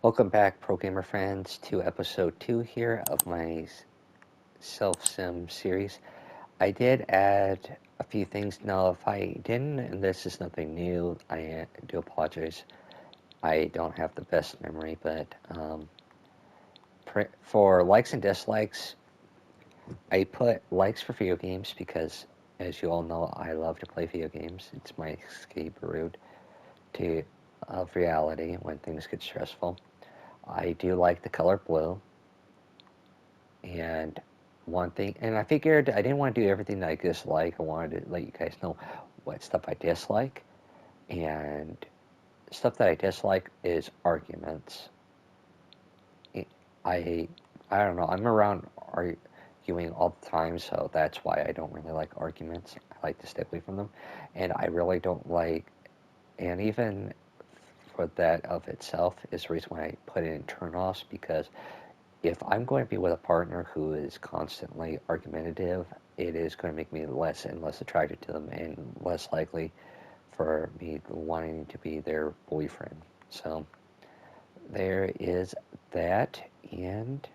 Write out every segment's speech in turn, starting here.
Welcome back, Pro Gamer friends, to episode 2 here of my self-sim series. I did add a few things. Now, if I didn't, and this is nothing new, I do apologize. I don't have the best memory, but for likes and dislikes, I put likes for video games because, as you all know, I love to play video games. It's my escape route to of reality when things get stressful. I do like the color blue. And one thing, and I figured I didn't want to do everything that I dislike. I wanted to let you guys know what stuff I dislike. And stuff that I dislike is arguments. I, I don't know. I'm around arguing all the time, so that's why I don't really like arguments. I like to stay away from them. And I really don't like, and even for that of itself is the reason why I put it in turn-offs, because if I'm going to be with a partner who is constantly argumentative, it is going to make me less and less attracted to them and less likely for me wanting to be their boyfriend. So there is that, and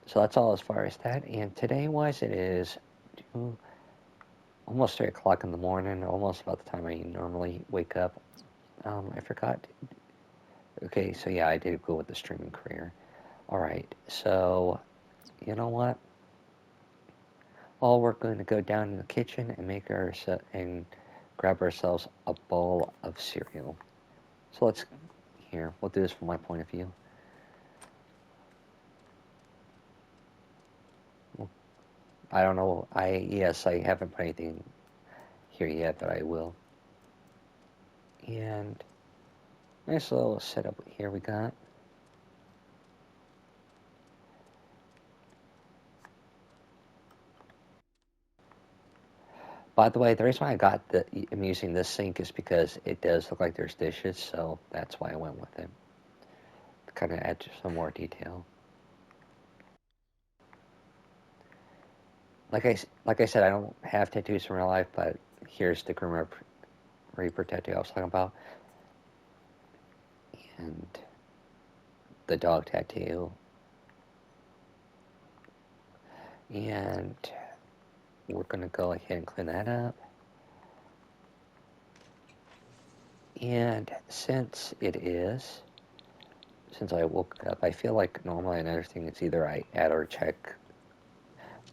so that's all as far as that. And today wise, it is almost 3 o'clock in the morning, almost about the time I normally wake up. I forgot. Okay, so yeah, I did go with the streaming career. All right, so you know what? All we're going to go down in the kitchen and make and grab ourselves a bowl of cereal. So we'll do this from my point of view. I don't know. Yes, I haven't put anything here yet, but I will. And nice little setup here we got. By the way, the reason why I'm using this sink is because it does look like there's dishes, so that's why I went with it. To kind of add some more detail. Like I said, I don't have tattoos in real life, but here's the Grim Reaper tattoo I was talking about, and the dog tattoo, and we're gonna go ahead and clean that up. And since I woke up, I feel like normally another thing is either I add or check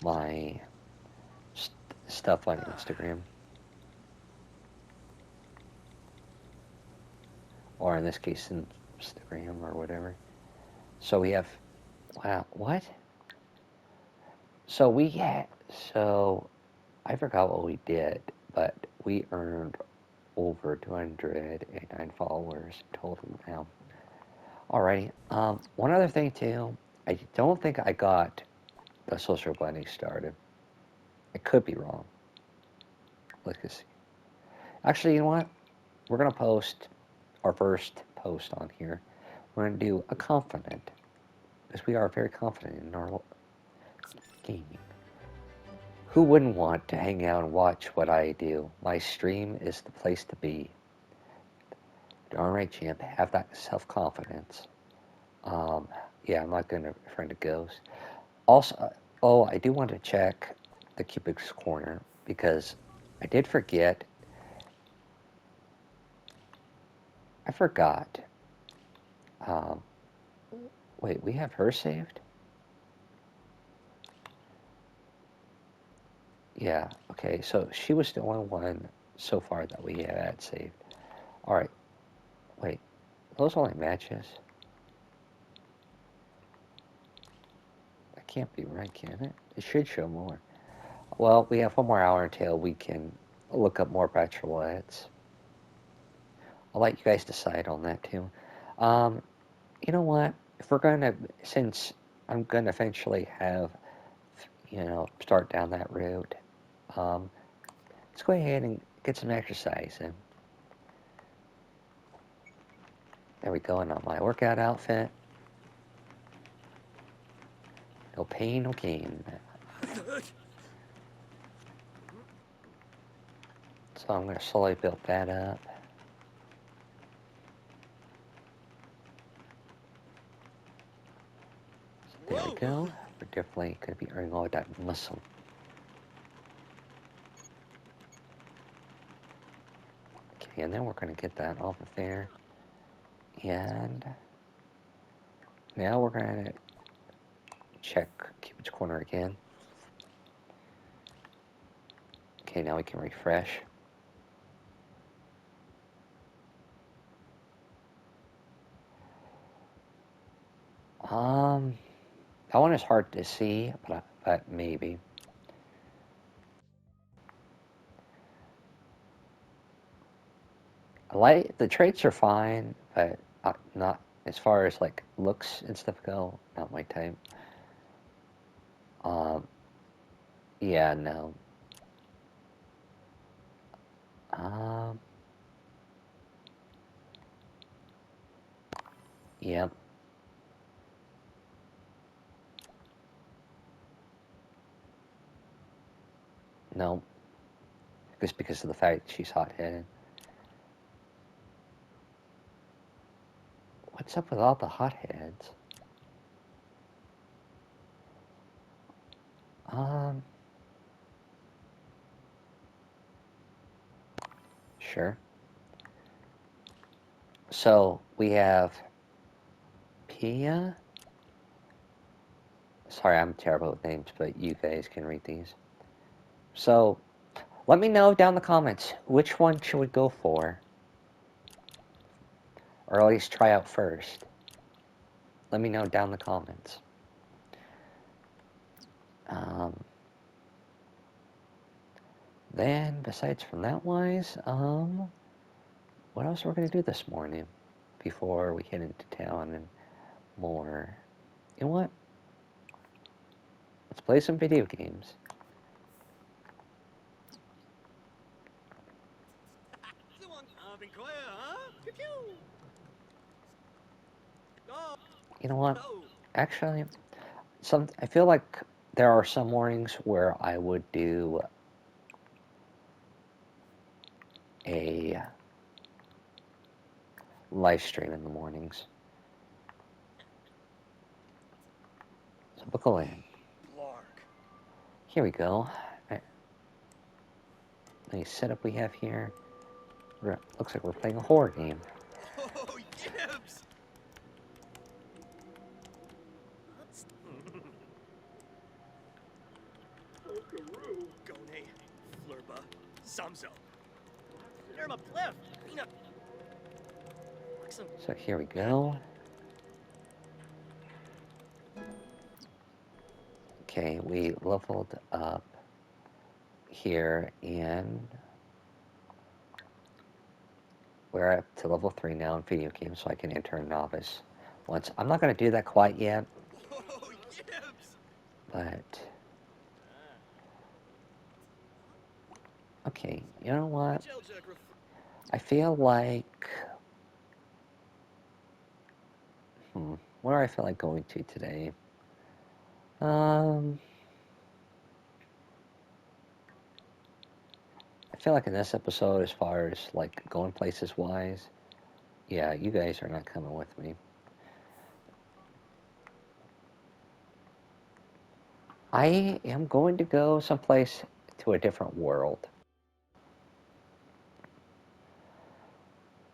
my stuff on Instagram, or in this case, Instagram or whatever. So we have, wow, what? So so I forgot what we did, but we earned over 209 followers total now. Alrighty. One other thing too, I don't think I got the social blending started. I could be wrong. Let's see. Actually, you know what? We're gonna post our first post on here. We're gonna do a confident, because we are very confident in our gaming. Who wouldn't want to hang out and watch what I do? My stream is the place to be. Darn right, champ. Have that self-confidence. Yeah, I'm not going to friend a ghost. Also, oh, I do want to check the Cupid's Corner because I did forget. I forgot. Um, wait, we have her saved? Yeah, okay, so she was the only one so far that we had saved. Alright, wait, those only matches? That can't be right, can it? It should show more. Well, we have one more hour until we can look up more bachelorettes. I'll let you guys decide on that too. Um, you know what? If we're gonna, since I'm gonna eventually have, start down that route, um, let's go ahead and get some exercise in. There we go, and on my workout outfit. No pain, no gain. So I'm gonna slowly build that up. There we go. We're definitely going to be earning all that muscle. Okay, and then we're going to get that off of there. And now we're going to check Cupid's corner again. Okay, now we can refresh. That one is hard to see, but maybe. The traits are fine, but not as far as like looks and stuff go. Not my type. Yeah, no. Yep. No. Just because of the fact she's hot-headed. What's up with all the hotheads? Sure. So we have Pia. Sorry, I'm terrible with names, but you guys can read these. So let me know down in the comments which one should we go for, or at least try out first. Let me know down in the comments. Then, besides from that wise, what else are we going to do this morning before we head into town and more? You know what? Let's play some video games. You know what? Actually, I feel like there are some mornings where I would do a live stream in the mornings. So buckle in. Here we go. Nice setup we have here. Looks like we're playing a horror game. Oh, Gibbs! Gone, Flurba, Samzo. Nerma Plef, Pina. So here we go. Okay, we leveled up here, and we're up to level 3 now in video games, so I can enter a novice once. I'm not going to do that quite yet, but okay, you know what? I feel like where do I feel like going to today? I feel like in this episode, as far as like going places wise, yeah, you guys are not coming with me. I am going to go someplace to a different world.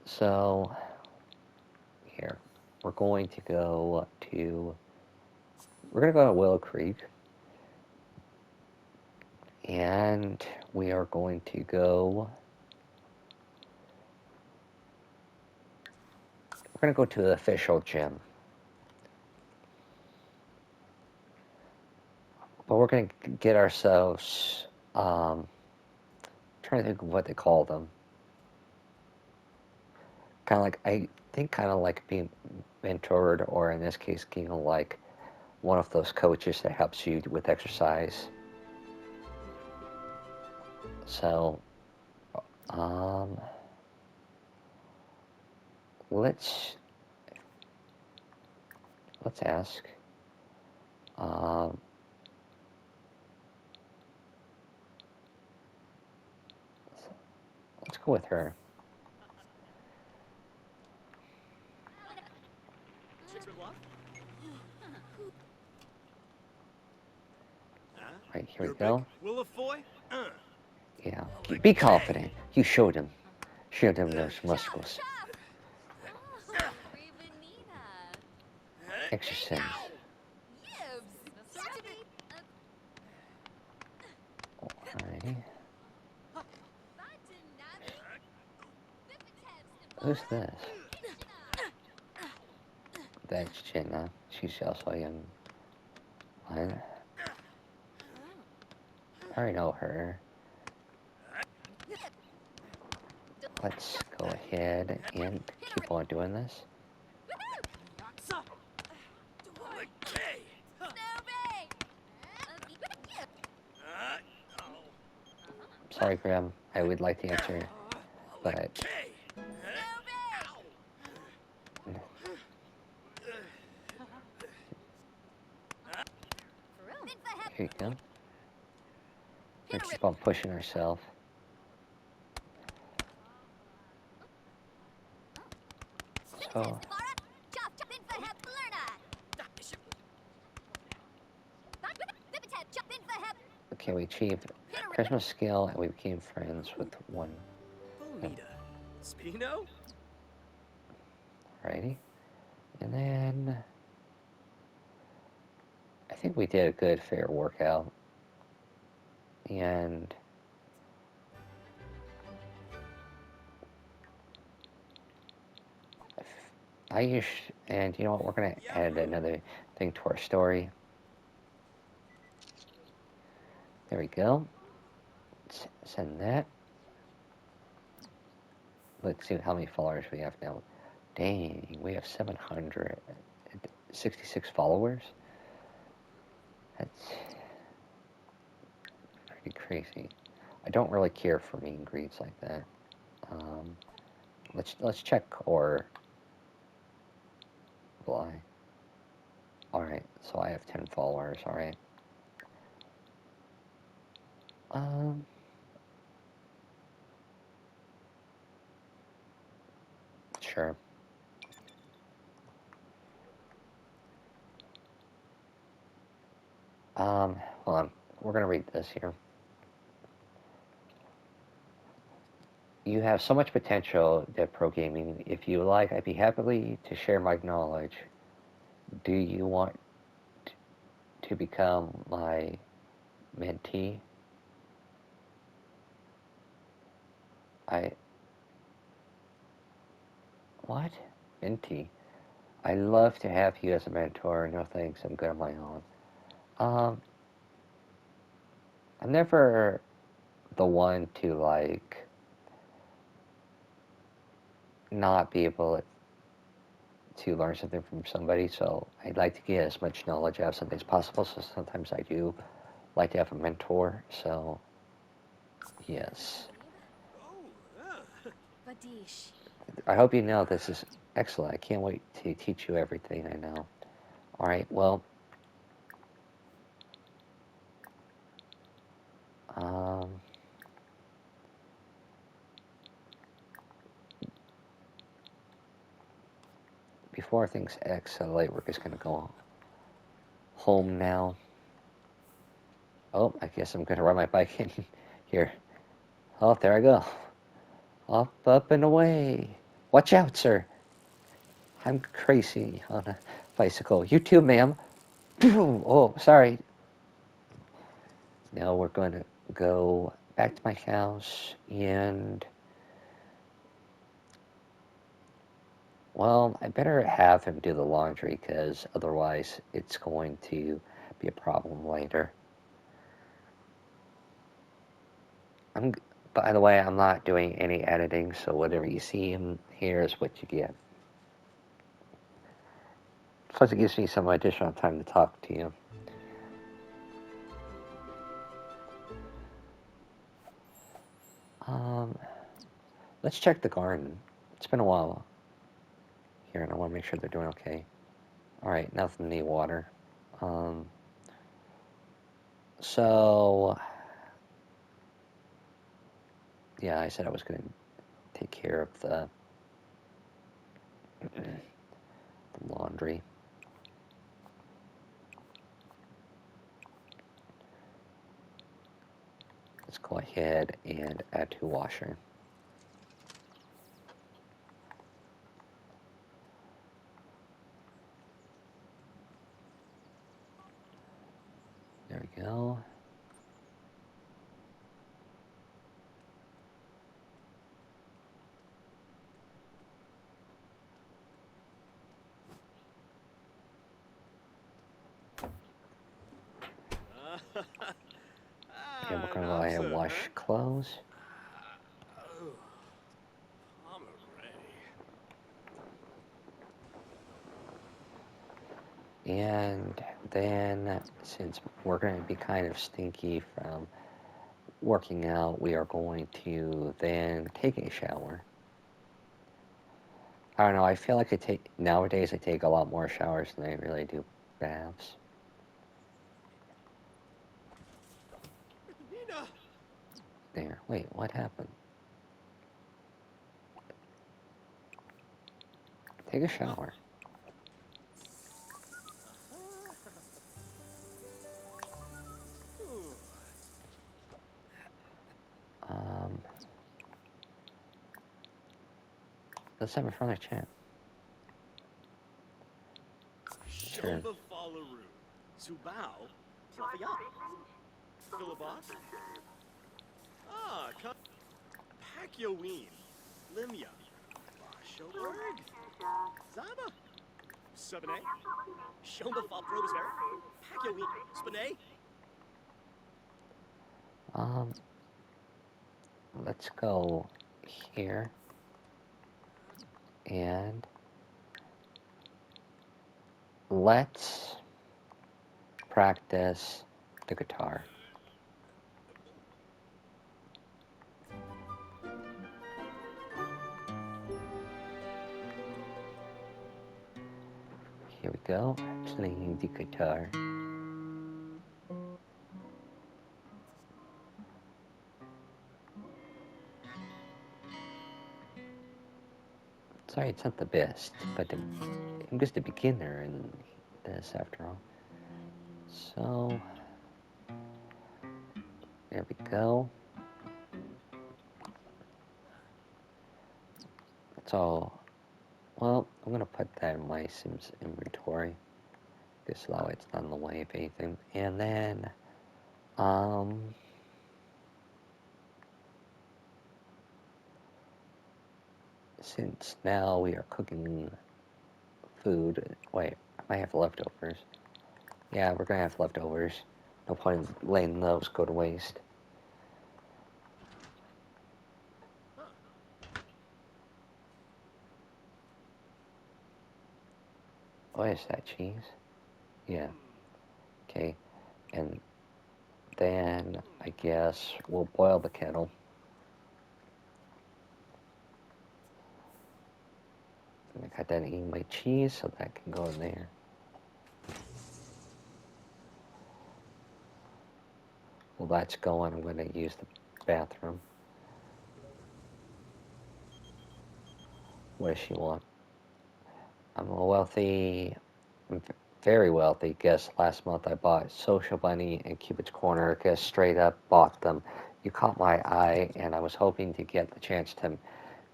So, here, we're going to go to Willow Creek. And we are going to go... We're going to go to the official gym. But we're going to get ourselves... trying to think of what they call them. Kind of like, I think kind of like being mentored, or in this case, kind of like one of those coaches that helps you with exercise. So, let's ask. Let's go with her. Right, here we You're big go. Willafoy? Yeah, be Okay. confident. You showed him. Showed him those muscles. Exercise. Alrighty. Who's this? That's Jenna. She's also a young one. I already know her. Let's go ahead and keep on doing this. Okay. Oh. Sorry, Graham. I would like to answer, but Okay. here you go. We're keep on pushing ourselves. So, okay, we achieved Christmas skill and we became friends with one. Bonita. Spino? Alrighty. And then I think we did a good, fair workout. And I used, and you know what? We're gonna add another thing to our story. There we go. Send that. Let's see how many followers we have now. Dang, we have 766 followers. That's pretty crazy. I don't really care for meet and greets like that. Let's check or lie. All right, so I have 10 followers. All right. Um, sure. Hold on. We're gonna read this here. You have so much potential, Dev Pro Gaming. If you like, I'd be happy to share my knowledge. Do you want to become my mentee? I what? Mentee? I love to have you as a mentor. No thanks, I'm good on my own. Um, I'm never the one to like not be able to learn something from somebody, so I'd like to get as much knowledge out of something as possible, so sometimes I do like to have a mentor, so yes. I hope you know this is excellent. I can't wait to teach you everything I know. Alright, well, um, before things escalate, we're just gonna go home now. Oh, I guess I'm gonna ride my bike in here. Oh, there I go. Up, and away. Watch out, sir. I'm crazy on a bicycle. You too, ma'am. Oh, sorry. Now we're going to go back to my house and, well, I better have him do the laundry because otherwise it's going to be a problem later. By the way, I'm not doing any editing, so whatever you see in here is what you get. Plus, it gives me some additional time to talk to you. Let's check the garden. It's been a while here, and I want to make sure they're doing okay. All right, nothing need water. So, yeah, I said I was going to take care of the laundry. let's go ahead and add to washer. There we go. And we're gonna go ahead and wash clothes. Oh, Pomeray. And then, since we're going to be kind of stinky from working out, we are going to then take a shower. I don't know, I feel like nowadays I take a lot more showers than I really do baths. Nina! There, wait, what happened? Take a shower. Um, let's have a friendly chat. Sure. Shomba Falaroo. Subao. Plafayat. Philibot. Ah, Pakyoween. Limya. Bashoberg. Zaba. Subane. Shomba Falprobisver. Pakyoween. Spane. Let's go here and let's practice the guitar. Here we go, playing the guitar. Sorry, it's not the best, but I'm just a beginner in this after all. So, there we go. That's all. Well, I'm gonna put that in my Sims inventory. Just allow it's not in the way of anything. And then, since now we are cooking food, wait, I might have leftovers. Yeah, we're gonna have leftovers. No point in letting those go to waste. What is that, cheese? Yeah. Okay. And then I guess we'll boil the kettle. And I got that eating my cheese, so that can go in there. Well, that's going. I'm going to use the bathroom. What does she want? I'm a wealthy, very wealthy guest. Last month I bought Social Bunny and Cupid's Corner. Guess straight up bought them. You caught my eye, and I was hoping to get the chance to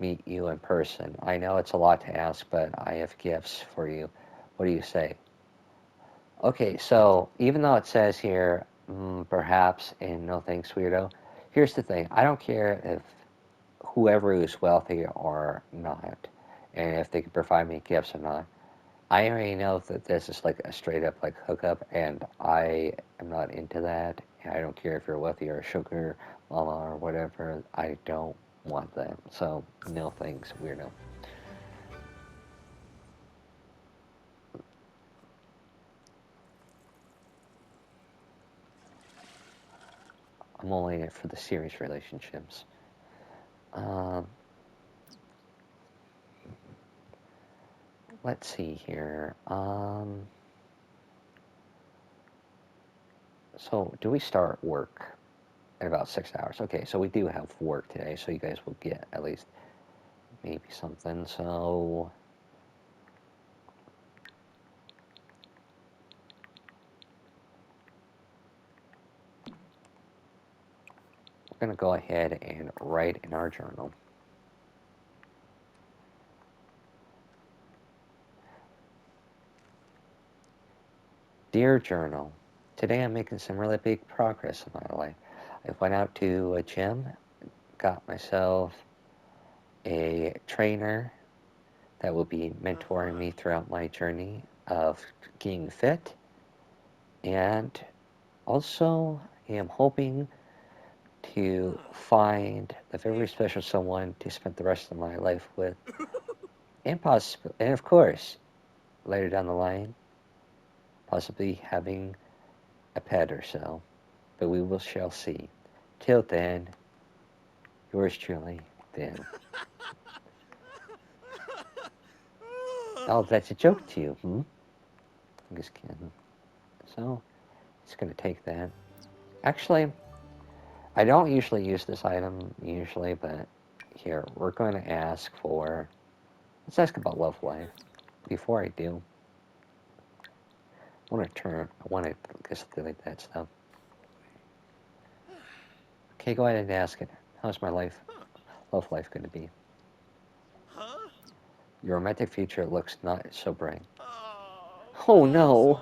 meet you in person. I know it's a lot to ask, but I have gifts for you. What do you say? Okay, so even though it says here, perhaps, and no thanks, weirdo, here's the thing. I don't care if whoever is wealthy or not, and if they can provide me gifts or not. I already know that this is like a straight up like hookup, and I am not into that. I don't care if you're wealthy or a sugar mama or whatever. I don't want that. So no thanks, weirdo. I'm only in it for the serious relationships. Um, let's see here. So do we start work in about 6 hours? Okay, so we do have work today, so you guys will get at least maybe something. So going to go ahead and write in our journal. Dear Journal, today I'm making some really big progress in my life. I went out to a gym, got myself a trainer that will be mentoring me throughout my journey of getting fit, and also am hoping to find a very special someone to spend the rest of my life with, and and of course, later down the line, possibly having a pet or so. But we will shall see. Till then, yours truly, Ben. Oh, that's a joke to you, hmm? I'm just kidding. So, it's going to take that. Actually, I don't usually use this item, usually, but here, we're going to ask for... Let's ask about love life. Before I do, I want to just delete that stuff. Okay, go ahead and ask it. How's my love life going to be? Huh? Your romantic future looks not so bright. Oh no,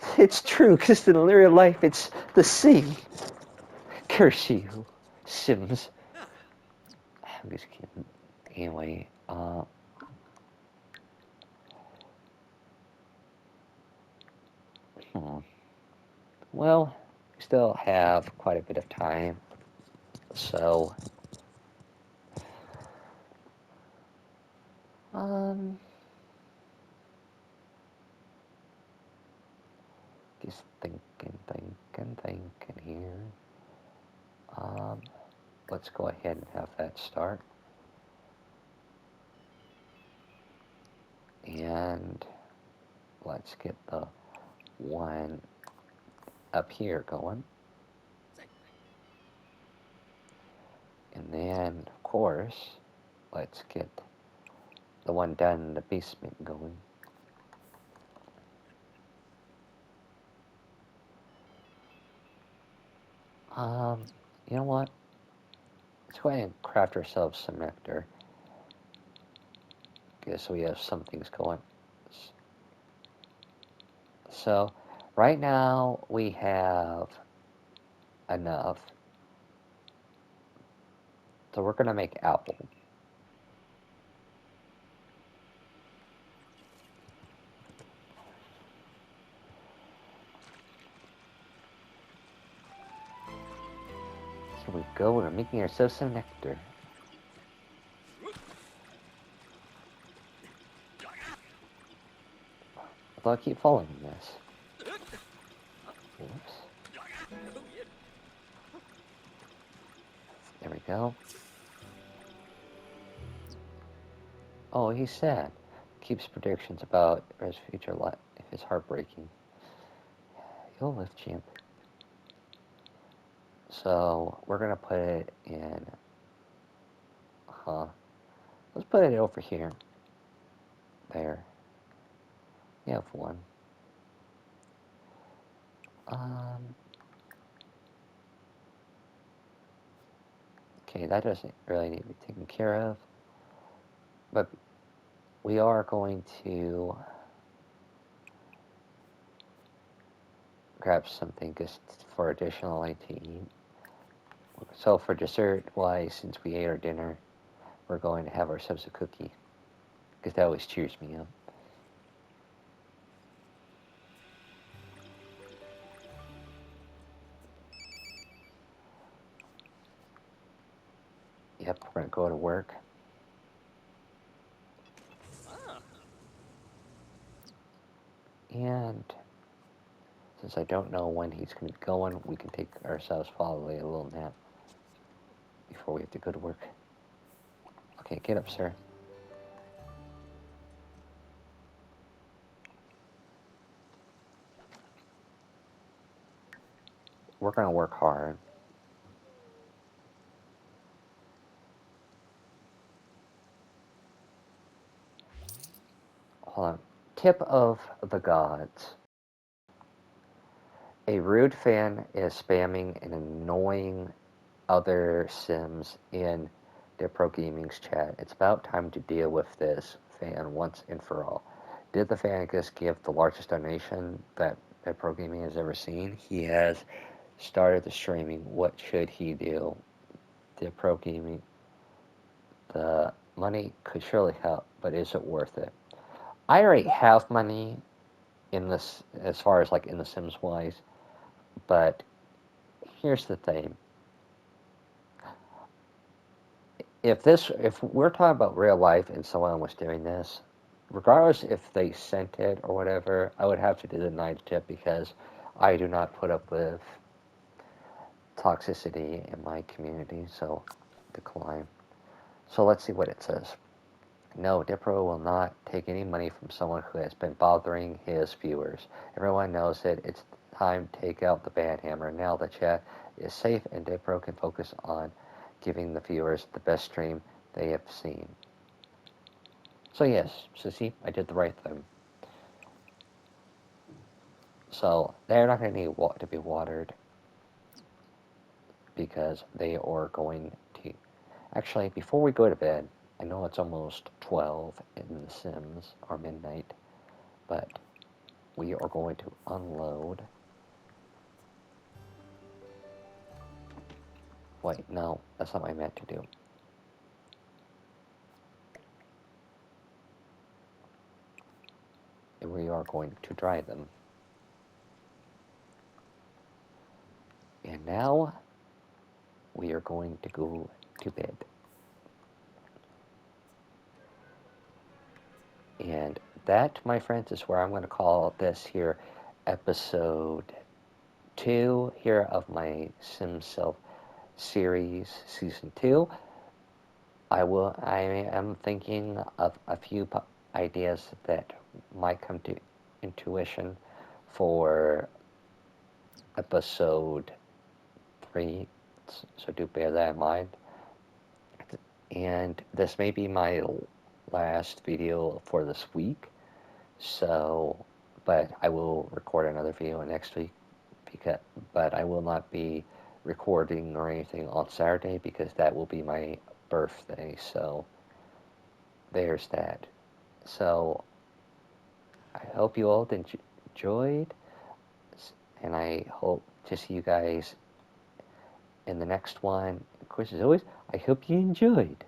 Bowser. it's true, because in real life it's the same. Curse you, Sims. I'm just kidding. Anyway, hmm. Well, we still have quite a bit of time, so, um, just thinking here. Um, let's go ahead and have that start. And let's get the one up here going. And then, of course, let's get the one down in the basement going. Um, you know what? Let's go ahead and craft ourselves some nectar. Okay, so we have some things going. So, right now we have enough. So we're gonna make apple. Here we go. We're making ourselves some nectar. Although I keep following this. Oops. There we go. Oh, he's sad. Keeps predictions about his future life. It's heartbreaking. You'll live, champ. So we're gonna put it in. Let's put it over here. There. You have one. Um. Okay, that doesn't really need to be taken care of. But we are going to grab something just for additional light to eat. So for dessert wise, since we ate our dinner, we're going to have ourselves a cookie. Because that always cheers me up. Yep, we're going to go to work. And since I don't know when he's going to be going, we can take ourselves probably a little nap before we have to go to work. Okay, get up, sir. We're going to work hard. Hold on. Tip of the gods. A rude fan is spamming an annoying other Sims in their Pro Gaming's chat. It's about time to deal with this fan once and for all. Did the fan just give the largest donation that Pro Gaming has ever seen? He has started the streaming. What should he do? The Pro Gaming, the money could surely help, but is it worth it? I already have money in this, as far as like in the Sims wise, but here's the thing. If we're talking about real life and someone was doing this, regardless if they sent it or whatever, I would have to deny the tip because I do not put up with toxicity in my community, so decline. So let's see what it says. No, Dipro will not take any money from someone who has been bothering his viewers. Everyone knows it. It's time to take out the bad hammer. Now the chat is safe and Dipro can focus on giving the viewers the best stream they have seen. So yes, see, I did the right thing. So they're not going to need to be watered because they are going to... Actually, before we go to bed, I know it's almost 12 in The Sims, or midnight, but we are going to unload. Wait, no, that's not what I meant to do. And we are going to dry them. And now, we are going to go to bed. And that, my friends, is where I'm going to call this here episode 2 here of my SimSelf series, season 2. I am thinking of a few ideas that might come to intuition for episode 3, so do bear that in mind. And this may be my last video for this week, so, but I will record another video next week, but I will not be recording or anything on Saturday because that will be my birthday, so there's that. So I hope you all enjoyed, and I hope to see you guys in the next one. Of course, as always, I hope you enjoyed.